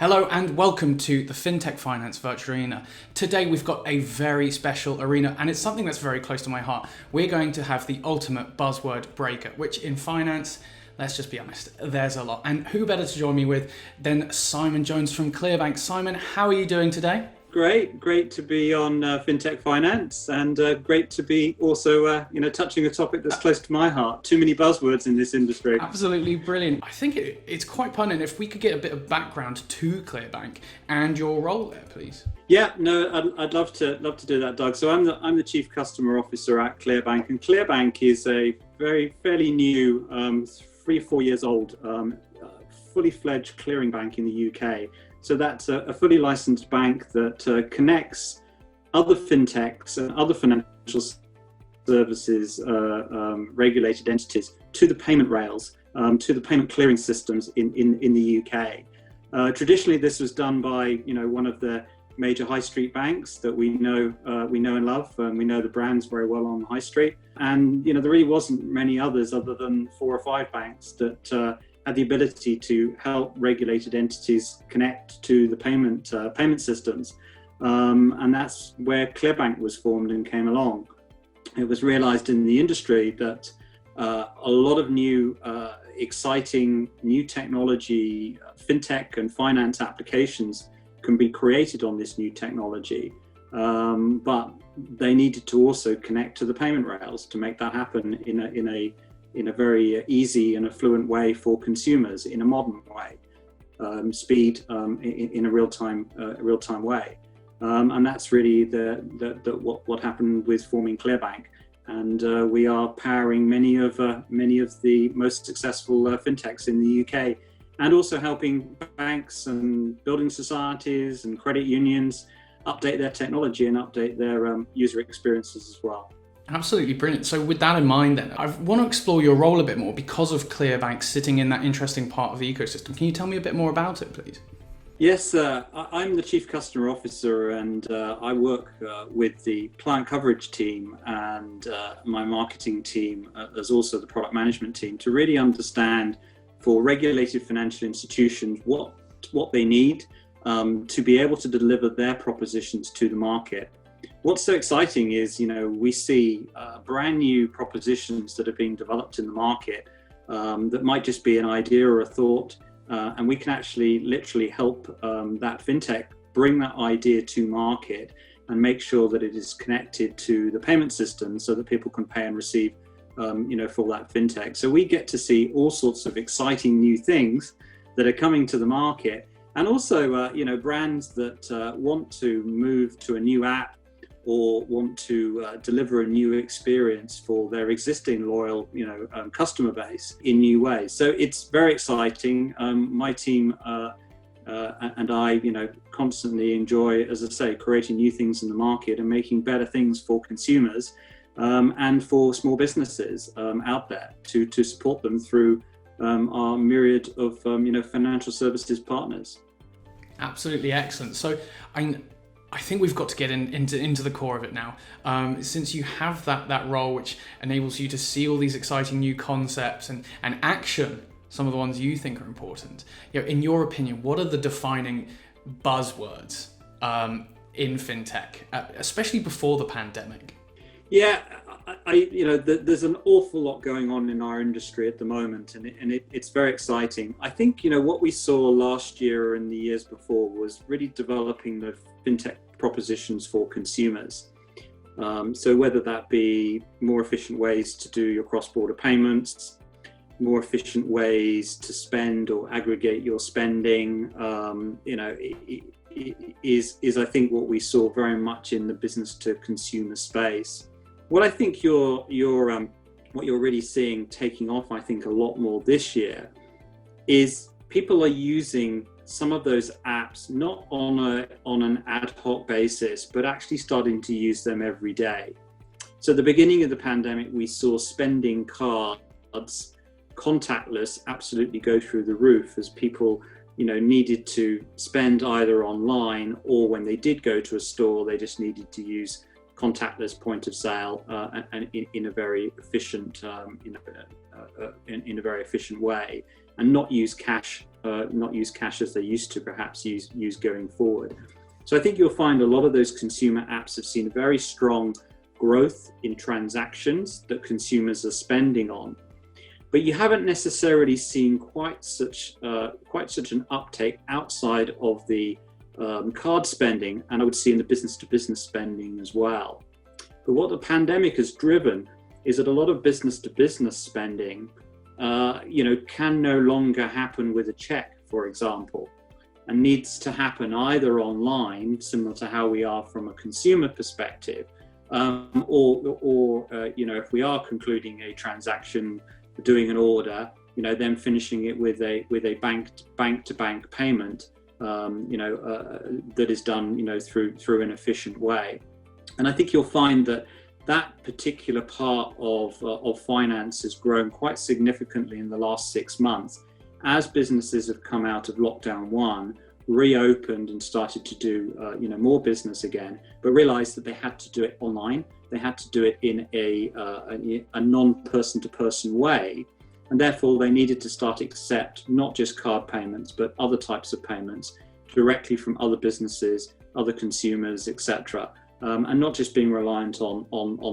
Hello and welcome to the Fintech Finance Virtual Arena. Today we've got a very special arena and it's something that's very close to my heart. We're going to have the ultimate buzzword breaker, which in finance, let's just be honest, there's a lot. And who better to join me with than Simon Jones from ClearBank. Simon, how are you doing today? Great to be on Fintech Finance, and great to be also, touching a topic that's close to my heart. Too many buzzwords in this industry. Absolutely brilliant. I think it's quite pertinent if we could get a bit of background to ClearBank and your role there, please. Yeah, no, I'd love to do that, Doug. So I'm the Chief Customer Officer at ClearBank, and ClearBank is a fairly new, 3 or 4 years old, fully fledged clearing bank in the UK. So that's a fully licensed bank that connects other fintechs and other financial services regulated entities to the payment rails, to the payment clearing systems in the UK. Traditionally, this was done by one of the major high street banks that we know and love, and we know the brands very well on the high street. And there really wasn't many others other than 4 or 5 banks that had the ability to help regulated entities connect to the payment systems. And that's where ClearBank was formed and came along. It was realized in the industry that a lot of new, exciting new technology, fintech and finance applications can be created on this new technology. But they needed to also connect to the payment rails to make that happen in a very easy and affluent way for consumers, in a modern way, speed in a real-time way, and that's really what happened with forming ClearBank. And we are powering many of the most successful fintechs in the UK, and also helping banks and building societies and credit unions update their technology and update their user experiences as well. Absolutely brilliant. So with that in mind then, I want to explore your role a bit more because of ClearBank sitting in that interesting part of the ecosystem. Can you tell me a bit more about it, please? Yes, I'm the Chief Customer Officer, and I work with the client coverage team and my marketing team, as also the product management team, to really understand for regulated financial institutions what they need to be able to deliver their propositions to the market. What's so exciting is, we see brand new propositions that are being developed in the market that might just be an idea or a thought, and we can actually literally help that fintech bring that idea to market and make sure that it is connected to the payment system so that people can pay and receive, for that fintech. So we get to see all sorts of exciting new things that are coming to the market, and also, brands that want to move to a new app or want to deliver a new experience for their existing loyal, customer base in new ways. So it's very exciting. My team and I, constantly enjoy, as I say, creating new things in the market and making better things for consumers and for small businesses out there to support them through our myriad of, financial services partners. Absolutely excellent. So I think we've got to get into the core of it now. Since you have that role which enables you to see all these exciting new concepts and action some of the ones you think are important. In your opinion, what are the defining buzzwords in fintech, especially before the pandemic? Yeah, there's an awful lot going on in our industry at the moment, and it's very exciting. I think, what we saw last year and the years before was really developing the fintech propositions for consumers. So whether that be more efficient ways to do your cross-border payments, more efficient ways to spend or aggregate your spending, is I think what we saw very much in the business to consumer space. What I think what you're really seeing taking off, I think, a lot more this year is people are using some of those apps not on an ad hoc basis, but actually starting to use them every day. So at the beginning of the pandemic, we saw spending cards contactless absolutely go through the roof as people needed to spend either online, or when they did go to a store, they just needed to use contactless point of sale and in a very efficient in a very efficient way, and not use cash not use cash as they used to perhaps use going forward. So I think you'll find a lot of those consumer apps have seen very strong growth in transactions that consumers are spending on, but you haven't necessarily seen quite such an uptake outside of the card spending, and I would see in the business-to-business spending as well. But what the pandemic has driven is that a lot of business-to-business spending, can no longer happen with a check, for example, and needs to happen either online, similar to how we are from a consumer perspective, or if we are concluding a transaction, doing an order, then finishing it with a bank-to-bank payment, that is done, through an efficient way. And I think you'll find that particular part of finance has grown quite significantly in the last 6 months as businesses have come out of lockdown 1, reopened and started to do more business again, but realized that they had to do it online. They had to do it in a non-person to person way, and therefore they needed to start accept not just card payments but other types of payments directly from other businesses, other consumers, etc. And not just being reliant on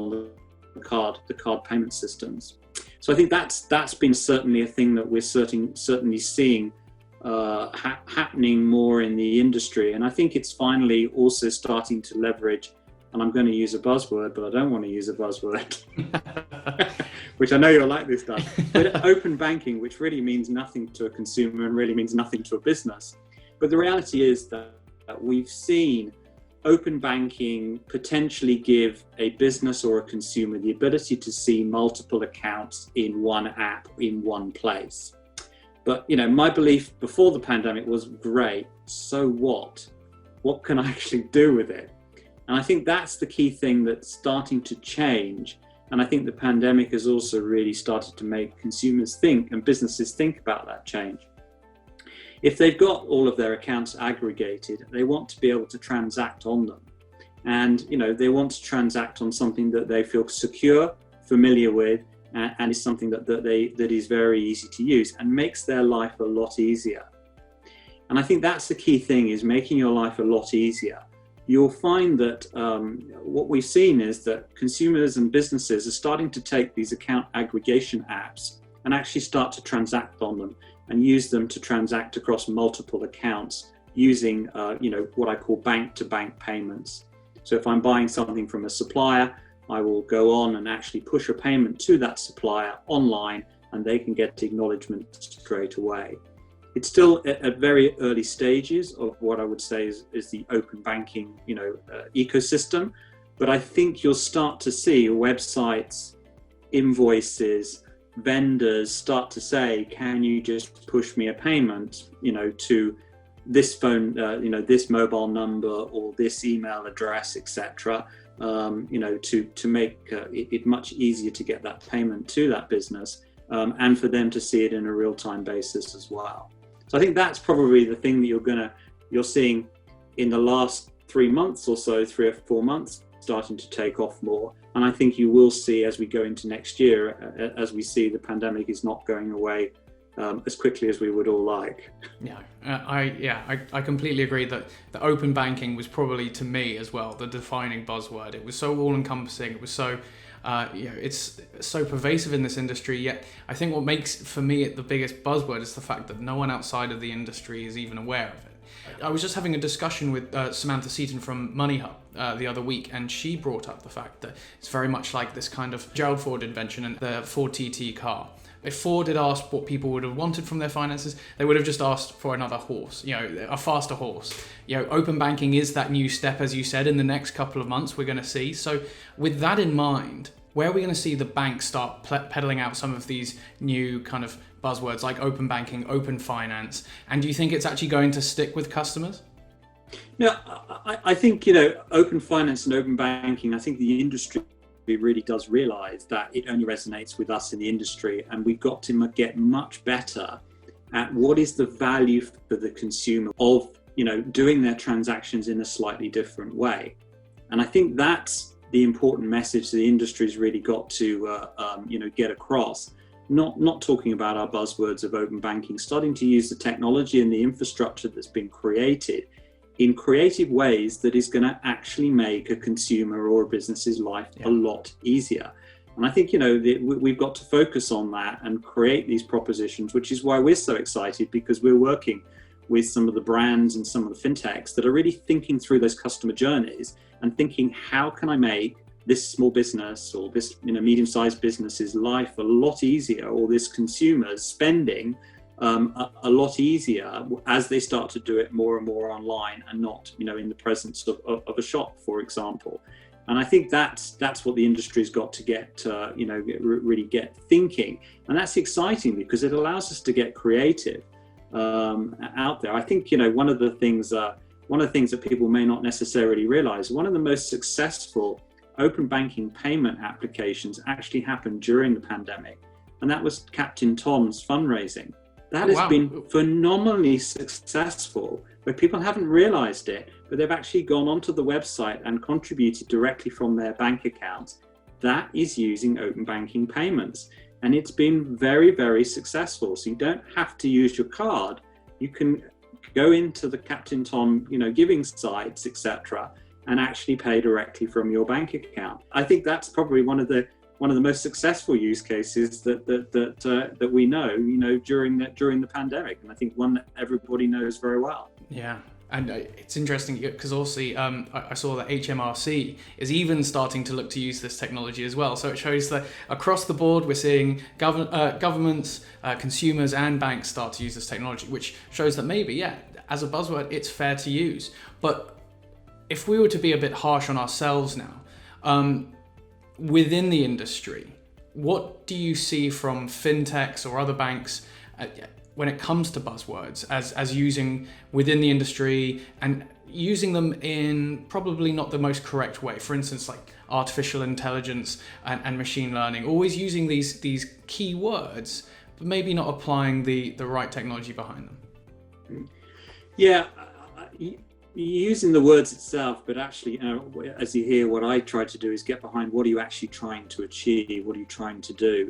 the card payment systems. So I think that's been certainly a thing that we're certainly seeing happening more in the industry. And I think it's finally also starting to leverage, and I'm going to use a buzzword, but I don't want to use a buzzword, which I know you'll like this, Doug, but open banking, which really means nothing to a consumer and really means nothing to a business. But the reality is that we've seen open banking potentially give a business or a consumer the ability to see multiple accounts in one app in one place. But my belief before the pandemic was, great, so what can I actually do with it? And I think that's the key thing that's starting to change. And I think the pandemic has also really started to make consumers think and businesses think about that change. If they've got all of their accounts aggregated, they want to be able to transact on them. And, they want to transact on something that they feel secure, familiar with, and is something that is very easy to use and makes their life a lot easier. And I think that's the key thing, is making your life a lot easier. You'll find that what we've seen is that consumers and businesses are starting to take these account aggregation apps and actually start to transact on them and use them to transact across multiple accounts using, what I call bank-to-bank payments. So if I'm buying something from a supplier, I will go on and actually push a payment to that supplier online, and they can get acknowledgement straight away. It's still at very early stages of what I would say is the open banking, ecosystem. But I think you'll start to see websites, invoices, vendors start to say, can you just push me a payment, to this phone, this mobile number or this email address, etc. To make it much easier to get that payment to that business, and for them to see it in a real-time basis as well. So I think that's probably the thing that you're seeing in the last 3 months or so, 3 or 4 months, starting to take off more. And I think you will see as we go into next year, as we see the pandemic is not going away as quickly as we would all like. I completely agree that the open banking was probably, to me as well, the defining buzzword. It was so all-encompassing. It was so, it's so pervasive in this industry. Yet I think what makes, for me, it the biggest buzzword is the fact that no one outside of the industry is even aware of it. I was just having a discussion with Samantha Seaton from Money Hub the other week, and she brought up the fact that it's very much like this kind of Gerald Ford invention and the Ford TT car. If Ford had asked what people would have wanted from their finances, they would have just asked for another horse, a faster horse. Open banking is that new step, as you said, in the next couple of months we're going to see. So with that in mind, where are we going to see the banks start peddling out some of these new kind of buzzwords like open banking, open finance? And do you think it's actually going to stick with customers? No, I think, open finance and open banking, I think the industry really does realize that it only resonates with us in the industry, and we've got to get much better at what is the value for the consumer of, doing their transactions in a slightly different way. And I think that's the important message the industry's really got to, get across. not talking about our buzzwords of open banking, starting to use the technology and the infrastructure that's been created in creative ways that is going to actually make a consumer or a business's life a lot easier. And I think, we've got to focus on that and create these propositions, which is why we're so excited, because we're working with some of the brands and some of the fintechs that are really thinking through those customer journeys and thinking, how can I make this small business or this medium-sized business's life a lot easier, or this consumer's spending a lot easier as they start to do it more and more online and not in the presence of a shop, for example. And I think that's what the industry's got to get really get thinking, and that's exciting because it allows us to get creative out there. I think one of the things that people may not necessarily realize, one of the most successful open banking payment applications actually happened during the pandemic, and that was Captain Tom's fundraising. That has been phenomenally successful, where people haven't realized it, but they've actually gone onto the website and contributed directly from their bank accounts. That is using open banking payments, and it's been very, very successful. So you don't have to use your card. You can go into the Captain Tom, giving sites, etc., and actually pay directly from your bank account. I think that's probably one of the most successful use cases that we know, during the pandemic, and I think one that everybody knows very well. Yeah. And it's interesting because also I saw that HMRC is even starting to look to use this technology as well. So it shows that across the board, we're seeing governments, consumers and banks start to use this technology, which shows that maybe, as a buzzword, it's fair to use. But if we were to be a bit harsh on ourselves now, within the industry, what do you see from fintechs or other banks when it comes to buzzwords as using within the industry and using them in probably not the most correct way? For instance, like artificial intelligence and machine learning, always using these key words, but maybe not applying the right technology behind them. Yeah, using the words itself, but actually, as you hear, what I try to do is get behind what are you actually trying to achieve, what are you trying to do?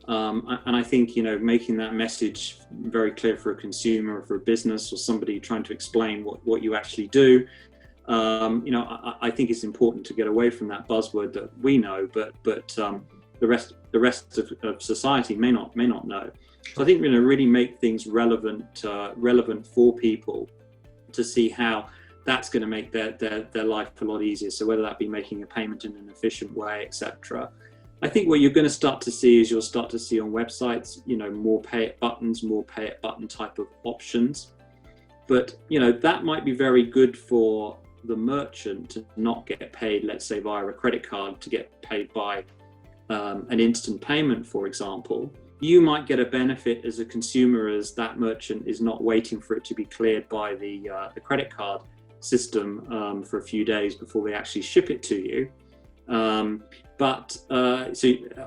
And I think, making that message very clear for a consumer or for a business or somebody trying to explain what you actually do, I think it's important to get away from that buzzword that we know, but the rest of society may not know. So I think we're going to really make things relevant for people to see how that's going to make their life a lot easier. So whether that be making a payment in an efficient way, etc. I think what you're going to start to see is on websites, more pay it buttons, more pay it button type of options. But, that might be very good for the merchant to not get paid, let's say via a credit card, to get paid by an instant payment, for example. You might get a benefit as a consumer, as that merchant is not waiting for it to be cleared by the credit card system for a few days before they actually ship it to you.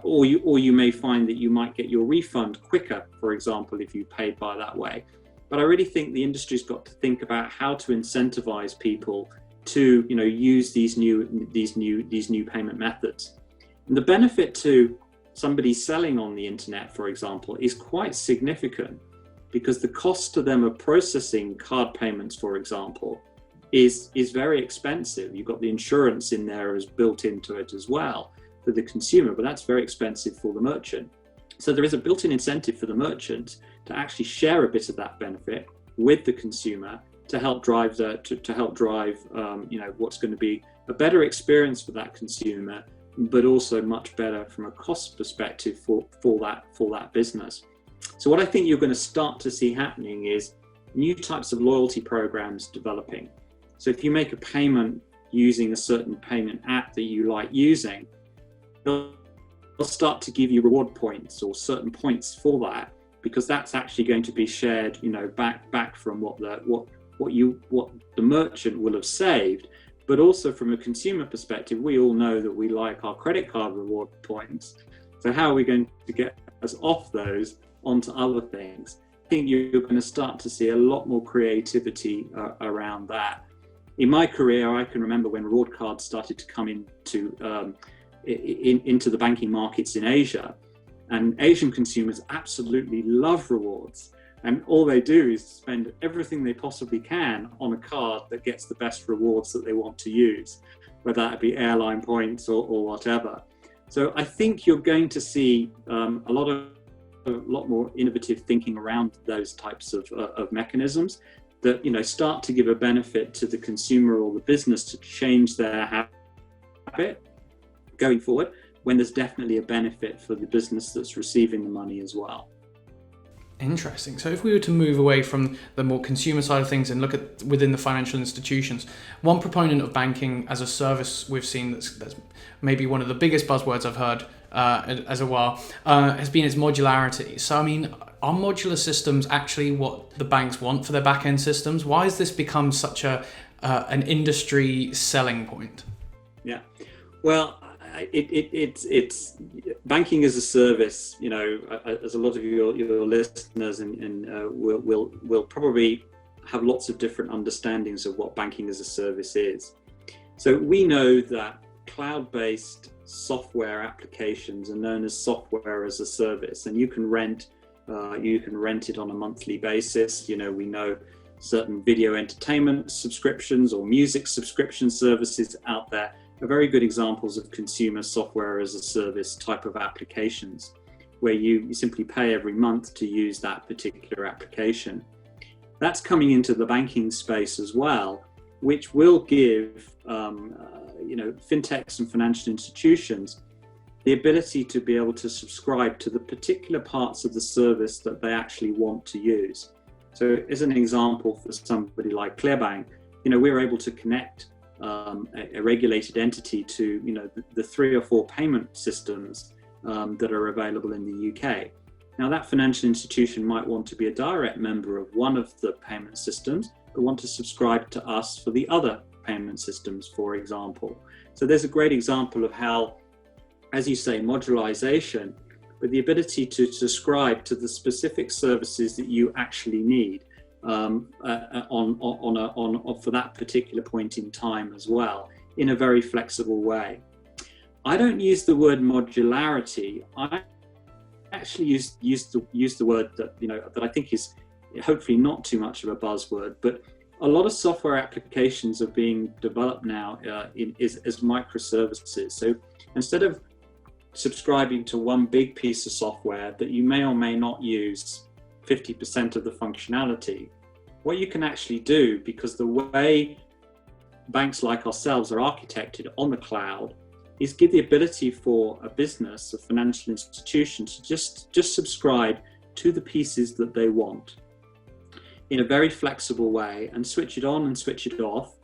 Or you may find that you might get your refund quicker, for example, if you paid by that way. But I really think the industry's got to think about how to incentivize people to, use these new payment methods. And the benefit to somebody selling on the internet, for example, is quite significant, because the cost to them of processing card payments, for example, is very expensive. You've got the insurance in there as built into it as well for the consumer, but that's very expensive for the merchant. So there is a built-in incentive for the merchant to actually share a bit of that benefit with the consumer to help drive what's going to be a better experience for that consumer, but also much better from a cost perspective for that business. So what I think you're going to start to see happening is new types of loyalty programs developing. So if you make a payment using a certain payment app that you like using, they'll start to give you reward points or certain points for that, because that's actually going to be shared, back from what the merchant will have saved. But also from a consumer perspective, we all know that we like our credit card reward points. So how are we going to get us off those onto other things? I think you're going to start to see a lot more creativity around that. In my career, I can remember when reward cards started to come into the banking markets in Asia, And Asian consumers absolutely love rewards. And all they do is spend everything they possibly can on a card that gets the best rewards that they want to use, whether that be airline points or whatever. So I think you're going to see a lot more innovative thinking around those types of mechanisms that, you know, start to give a benefit to the consumer or the business to change their habit going forward, when there's definitely a benefit for the business that's receiving the money as well. Interesting. So if we were to move away from the more consumer side of things and look at within the financial institutions, one proponent of banking as a service we've seen that's maybe one of the biggest buzzwords I've heard as a while has been its modularity. So I mean, are modular systems actually what the banks want for their back-end systems? Why has this become such an industry selling point? Yeah, well, it's banking as a service. You know, as a lot of your listeners and will probably have lots of different understandings of what banking as a service is. So we know that cloud-based software applications are known as software as a service, and you can rent it on a monthly basis. You know, we know certain video entertainment subscriptions or music subscription services out there are very good examples of consumer software as a service type of applications, where you simply pay every month to use that particular application. That's coming into the banking space as well, which will give fintechs and financial institutions the ability to be able to subscribe to the particular parts of the service that they actually want to use. So as an example, for somebody like ClearBank, you know, we're able to connect a regulated entity to, you know, the 3 or 4 payment systems that are available in the UK. Now, that financial institution might want to be a direct member of one of the payment systems, but want to subscribe to us for the other payment systems, for example. So there's a great example of how, as you say, modularization, but the ability to subscribe to the specific services that you actually need for that particular point in time as well, in a very flexible way. I don't use the word modularity. I actually use the word that, you know, that I think is hopefully not too much of a buzzword, but a lot of software applications are being developed now as microservices. So instead of subscribing to one big piece of software that you may or may not use 50% of the functionality, what you can actually do, because the way banks like ourselves are architected on the cloud, is give the ability for a business, a financial institution, to just subscribe to the pieces that they want in a very flexible way, and switch it on and switch it off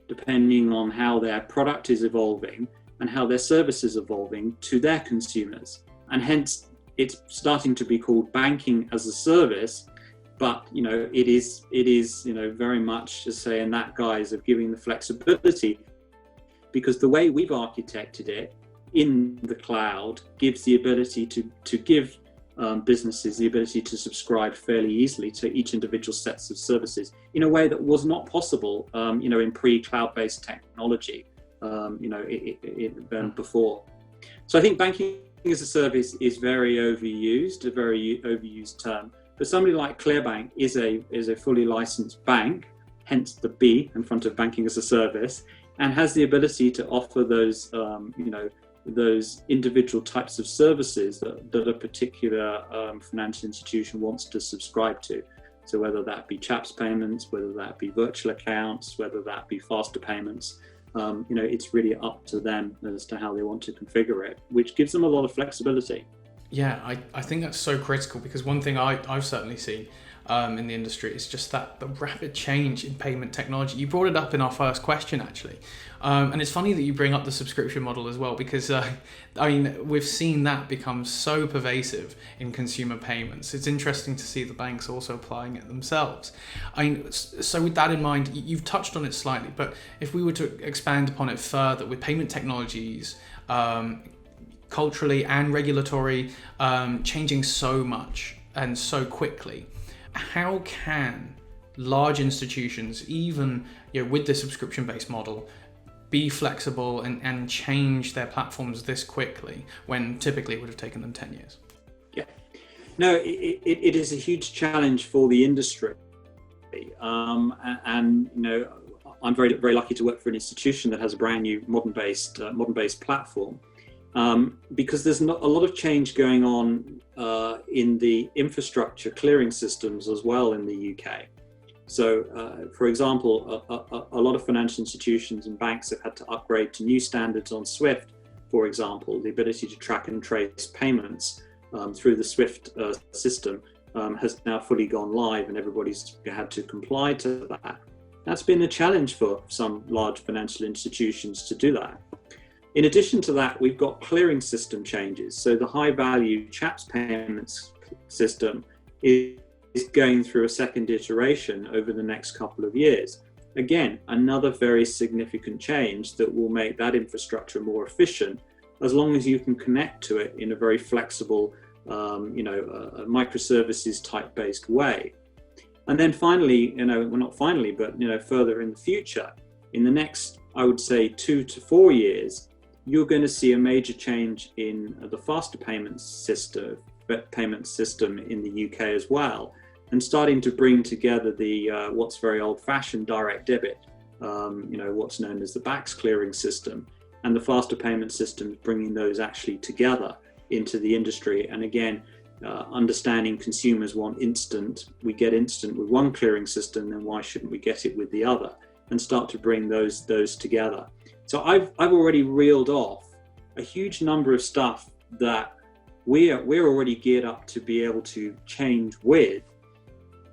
depending on how their product is evolving and how their service is evolving to their consumers. And hence it's starting to be called banking as a service, but you know, it is you know, very much to say in that guise of giving the flexibility, because the way we've architected it in the cloud gives the ability to give businesses the ability to subscribe fairly easily to each individual sets of services in a way that was not possible, you know, in pre-cloud-based technology, you know, before. So I think banking as a service is very overused, a very overused term. But somebody like ClearBank is a fully licensed bank, hence the B in front of banking as a service, and has the ability to offer those, you know, those individual types of services that a particular financial institution wants to subscribe to. So whether that be CHAPS payments, whether that be virtual accounts, whether that be faster payments, you know, it's really up to them as to how they want to configure it, which gives them a lot of flexibility. Yeah, I think that's so critical, because one thing I've certainly seen in the industry is just that the rapid change in payment technology. You brought it up in our first question, actually. And it's funny that you bring up the subscription model as well, because I mean, we've seen that become so pervasive in consumer payments. It's interesting to see the banks also applying it themselves. I mean, so with that in mind, you've touched on it slightly, but if we were to expand upon it further with payment technologies, culturally and regulatory, changing so much and so quickly, how can large institutions, even, you know, with the subscription-based model, be flexible and change their platforms this quickly when typically it would have taken them 10 years? Yeah. No, it is a huge challenge for the industry. And I'm very, very lucky to work for an institution that has a brand new modern-based platform, because there's not a lot of change going on in the infrastructure clearing systems as well in the UK. So, for example, a lot of financial institutions and banks have had to upgrade to new standards on SWIFT, for example, the ability to track and trace payments through the SWIFT system has now fully gone live, and everybody's had to comply to that. That's been a challenge for some large financial institutions to do that. In addition to that, we've got clearing system changes. So the high value CHAPS payments system is going through a second iteration over the next couple of years. Again, another very significant change that will make that infrastructure more efficient, as long as you can connect to it in a very flexible, a microservices type based way. And then finally, not finally, but further in the future, in the next, I would say 2 to 4 years, you're going to see a major change in the faster payment system in the UK as well, and starting to bring together the what's very old-fashioned direct debit, what's known as the BACS clearing system, and the faster payment systems, bringing those actually together into the industry. And again, understanding consumers want instant. We get instant with one clearing system, then why shouldn't we get it with the other? And start to bring those together. So I've already reeled off a huge number of stuff that we're already geared up to be able to change with,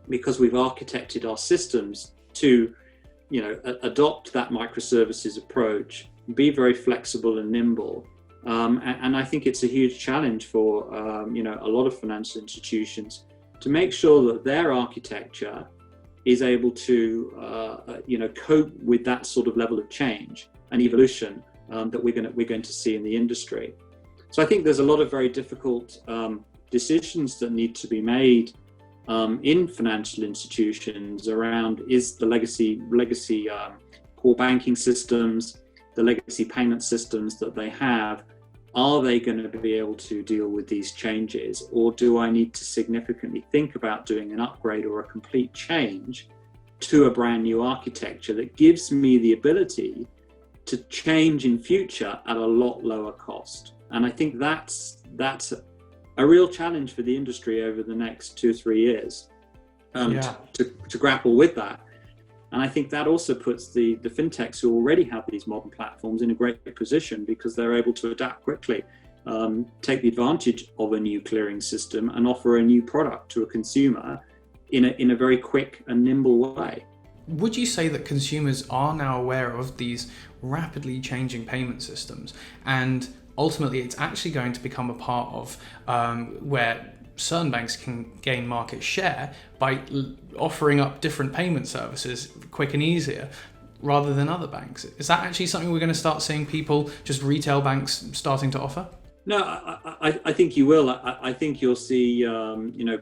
because we've architected our systems to, adopt that microservices approach, be very flexible and nimble. And I think it's a huge challenge for, a lot of financial institutions to make sure that their architecture is able to, cope with that sort of level of change and evolution that we're going to see in the industry. So I think there's a lot of very difficult decisions that need to be made in financial institutions around, is the legacy core banking systems, the legacy payment systems that they have, are they going to be able to deal with these changes, or do I need to significantly think about doing an upgrade or a complete change to a brand new architecture that gives me the ability to change in future at a lot lower cost? And I think that's a real challenge for the industry over the next 2-3 years to grapple with that. And I think that also puts the fintechs who already have these modern platforms in a great position, because they're able to adapt quickly, take the advantage of a new clearing system and offer a new product to a consumer in a very quick and nimble way. Would you say that consumers are now aware of these rapidly changing payment systems, and ultimately it's actually going to become a part of where certain banks can gain market share by offering up different payment services quick and easier rather than other banks? Is that actually something we're going to start seeing people, just retail banks, starting to offer? No, I think you will. I think you'll see,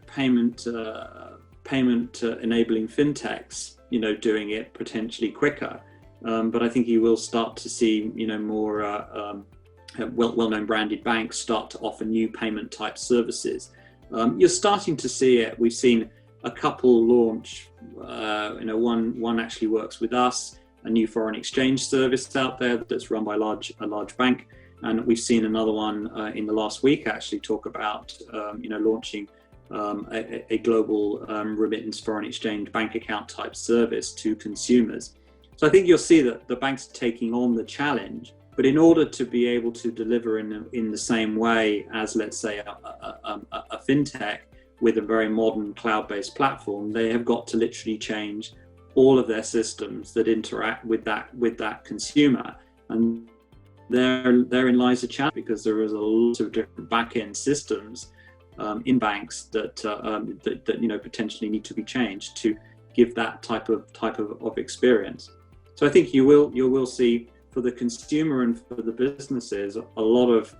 payment enabling fintechs, doing it potentially quicker. But I think you will start to see, more well-known branded banks start to offer new payment type services. You're starting to see it. We've seen a couple launch. One actually works with us, a new foreign exchange service out there that's run by a large bank, and we've seen another one in the last week actually talk about launching a global remittance foreign exchange bank account type service to consumers. So I think you'll see that the banks are taking on the challenge. But in order to be able to deliver in the same way as, let's say, a fintech with a very modern cloud-based platform, they have got to literally change all of their systems that interact with that consumer. And therein lies a challenge, because there is a lot of different back-end systems in banks that potentially need to be changed to give that type of experience. So I think you will see, for the consumer and for the businesses, a lot of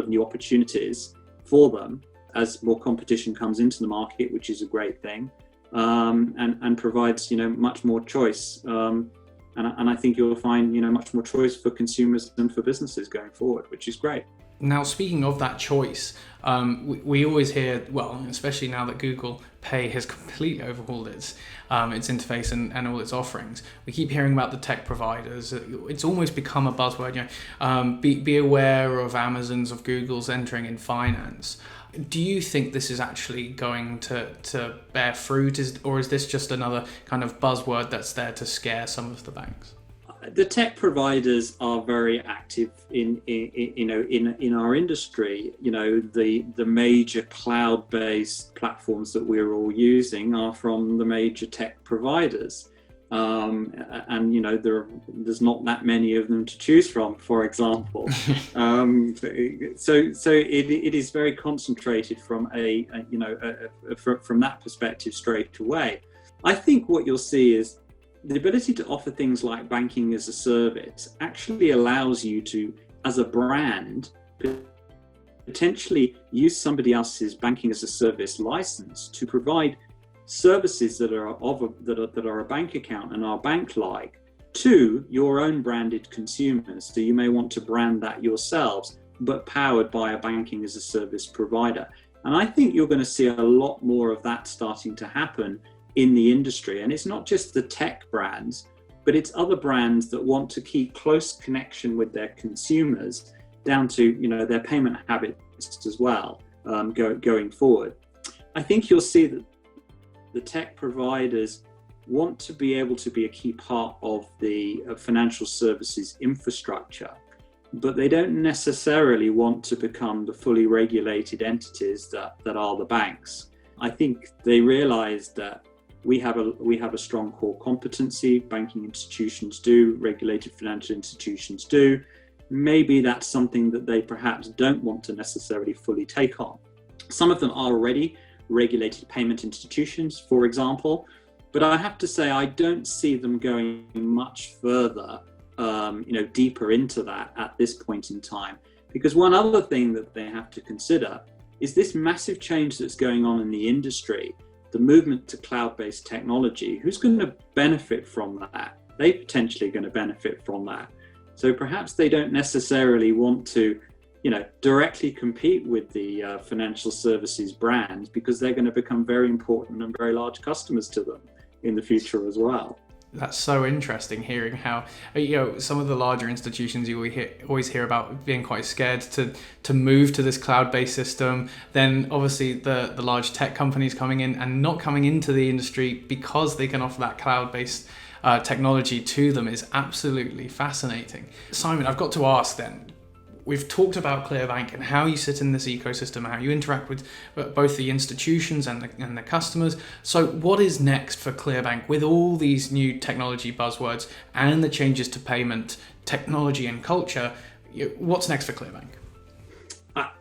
new opportunities for them as more competition comes into the market, which is a great thing, and provides much more choice. And I think you'll find much more choice for consumers than for businesses going forward, which is great. Now, speaking of that choice, we always hear, well, especially now that Google Pay has completely overhauled its interface and all its offerings, we keep hearing about the tech providers. It's almost become a buzzword. Be aware of Amazon's, of Google's entering in finance. Do you think this is actually going to bear fruit, or is this just another kind of buzzword that's there to scare some of the banks? The tech providers are very active in our industry. The major cloud-based platforms that we're all using are from the major tech providers, and there's not that many of them to choose from, for example. So it is very concentrated from from that perspective straight away. I think what you'll see is the ability to offer things like banking as a service actually allows you to, as a brand, potentially use somebody else's banking as a service license to provide services that are a bank account and are bank-like to your own branded consumers. So you may want to brand that yourselves, but powered by a banking as a service provider. And I think you're going to see a lot more of that starting to happen in the industry. And it's not just the tech brands, but it's other brands that want to keep close connection with their consumers down to their payment habits as well, going forward. I think you'll see that the tech providers want to be able to be a key part of the financial services infrastructure, but they don't necessarily want to become the fully regulated entities that are the banks. I think they realize that we have a strong core competency. Banking institutions do, regulated financial institutions do. Maybe that's something that they perhaps don't want to necessarily fully take on. Some of them are already regulated payment institutions, for example, but I have to say I don't see them going much further, deeper into that at this point in time. Because one other thing that they have to consider is this massive change that's going on in the industry. The movement to cloud-based technology, who's going to benefit from that? They're potentially going to benefit from that. So perhaps they don't necessarily want to, directly compete with the financial services brands, because they're going to become very important and very large customers to them in the future as well. That's so interesting, hearing how some of the larger institutions you always hear about being quite scared to move to this cloud-based system. Then obviously the large tech companies coming in and not coming into the industry because they can offer that cloud-based technology to them is absolutely fascinating. Simon, I've got to ask then. We've talked about ClearBank and how you sit in this ecosystem, how you interact with both the institutions and the customers. So what is next for ClearBank with all these new technology buzzwords and the changes to payment, technology and culture? What's next for ClearBank?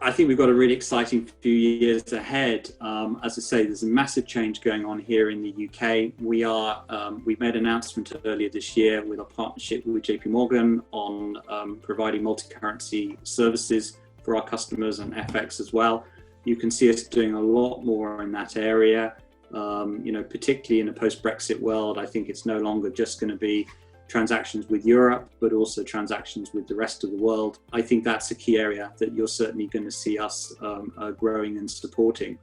I think we've got a really exciting few years ahead. As I say, there's a massive change going on here in the UK. We've made an announcement earlier this year with a partnership with JP Morgan on providing multi-currency services for our customers and FX as well. You can see us doing a lot more in that area. Particularly in a post-Brexit world, I think it's no longer just going to be transactions with Europe, but also transactions with the rest of the world. I think that's a key area that you're certainly going to see us growing and supporting.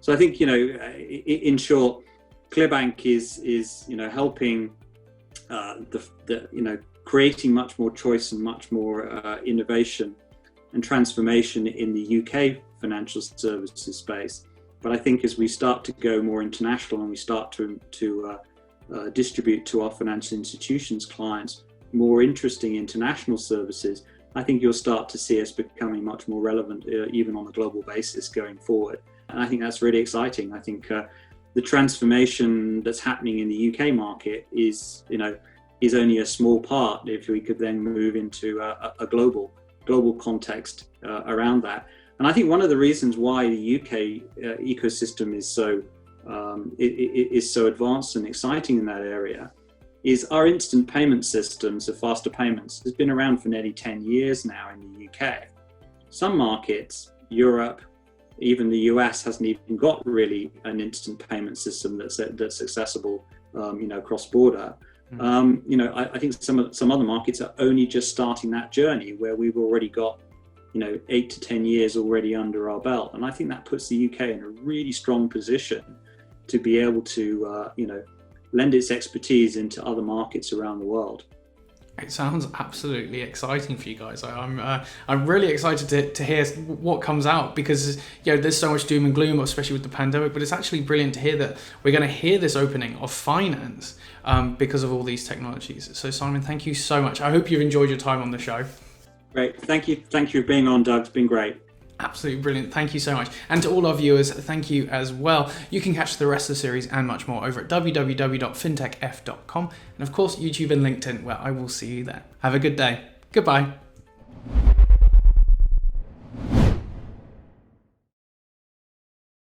So I think, in short, ClearBank is helping creating much more choice and much more innovation and transformation in the UK financial services space. But I think as we start to go more international and we start to distribute to our financial institutions clients more interesting international services, I think you'll start to see us becoming much more relevant even on a global basis going forward. And I think that's really exciting. I think the transformation that's happening in the UK market is only a small part. If we could then move into a global context around that. And I think one of the reasons why the UK ecosystem is so advanced and exciting in that area is our instant payment systems, so faster payments, has been around for nearly 10 years now in the UK. Some markets, Europe, even the US, hasn't even got really an instant payment system that's accessible, cross border. I think some other markets are only just starting that journey, where we've already got, 8 to 10 years already under our belt. And I think that puts the UK in a really strong position to be able to, lend its expertise into other markets around the world. It sounds absolutely exciting for you guys. I'm really excited to hear what comes out, because there's so much doom and gloom, especially with the pandemic. But it's actually brilliant to hear that we're going to hear this opening of finance because of all these technologies. So Simon, thank you so much. I hope you've enjoyed your time on the show. Great, thank you for being on, Doug. It's been great. Absolutely brilliant. Thank you so much. And to all our viewers, thank you as well. You can catch the rest of the series and much more over at www.fintechf.com, and of course YouTube and LinkedIn, where I will see you there. Have a good day. Goodbye.